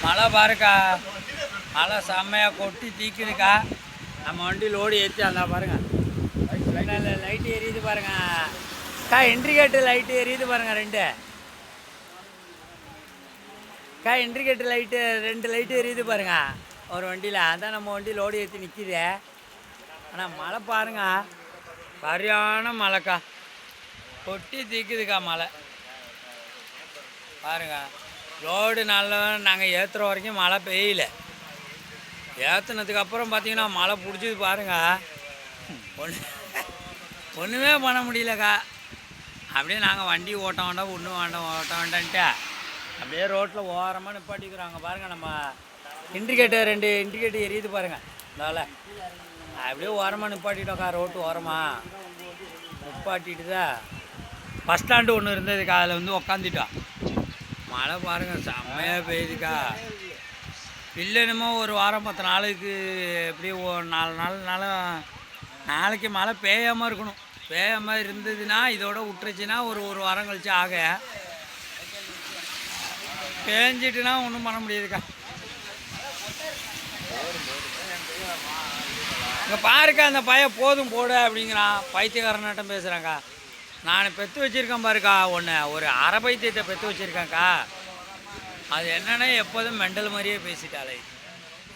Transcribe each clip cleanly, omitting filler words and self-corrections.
மழை பாருக்கா, மழை செம்மையாக கொட்டி தீக்குதுக்கா. நம்ம வண்டி லோடு ஏற்றி அந்த பாருங்க, லைட்டு எரியுது பாருங்க அக்கா. இண்டிகேட்டர் லைட்டு எரியுது பாருங்க, ரெண்டு அக்கா. இண்டிகேட்டர் லைட்டு 2 லைட்டு எரியுது பாருங்க ஒரு வண்டியில். அதான் நம்ம வண்டி லோடு ஏற்றி நிற்கிது. ஆனால் மழை பாருங்க, சரியான மழைக்கா, கொட்டி தீக்குதுக்கா மழை பாருங்க. லோடு நல்லா நாங்கள் ஏற்றுற வரைக்கும் மழை பெய்யல. ஏற்றுனதுக்கப்புறம் பார்த்தீங்கன்னா மழை பிடிச்சது பாருங்கள். ஒன்றுமே பண்ண முடியலக்கா. அப்படியே நாங்கள் வண்டி ஓட்ட வேண்டாம், ஒன்றும் ஓட்ட வேண்டான்ட்டு அப்படியே ரோட்டில் ஓரமாக நிப்பாட்டிக்கிறாங்க பாருங்கள். நம்ம இண்டிகேட்டர் 2 இண்டிகேட்டர் எரியுது பாருங்கள். அதனால் அப்படியே ஓரமாக நிப்பாட்டிட்டோக்கா, ரோட்டு ஓரமாக நிப்பாட்டிட்டு தான் பஸ் ஸ்டாண்டு ஒன்று இருந்ததுக்கா, அதில் வந்து உக்காந்துட்டோம். மழை பாருங்கள் செம்மையாக பெய்யுதுக்கா. இல்லைன்னுமோ ஒரு வாரம் 10 நாளைக்கு எப்படியும் 4 நாளைக்கு மழை பெய்யாமல் இருக்கணும். பெய்யாமல் இருந்ததுன்னா இதோட விட்டுருச்சுன்னா ஒரு வாரம் கழிச்சு ஆக. பேஞ்சிட்டுனா ஒன்றும் பண்ண முடியாதுக்கா. இங்கே பாருக்கா, அந்த பையன் போதும் போடு அப்படிங்கிறான். பைத்தியக்காரனாட்டம் பேசுகிறாங்க்கா. நான் பெற்று வச்சுருக்கேன் பாருக்கா, ஒரு அரை பைத்தியத்தை பெற்று வச்சுருக்கேன்க்கா. அது என்னென்னா எப்போதும் மெண்டல் மாதிரியே பேசிட்டாலே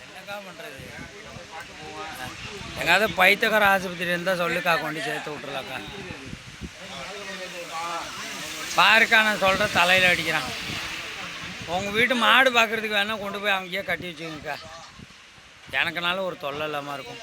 என்னக்கா பண்ணுறது. எங்காவது பைத்தியக்கார ஆஸ்பத்திரி இருந்தால் சொல்லுக்கா, கொண்டு சேர்த்து விட்றலாக்கா. பாருக்கா, நான் சொல்கிற தலையில் அடிக்கிறான். உங்கள் வீட்டு மாடு பார்க்குறதுக்கு வேணால் கொண்டு போய் அங்கேயே கட்டி வச்சுக்கோங்கக்கா. எனக்குனாலும் ஒரு தொல்லை இல்லாமல் இருக்கும்.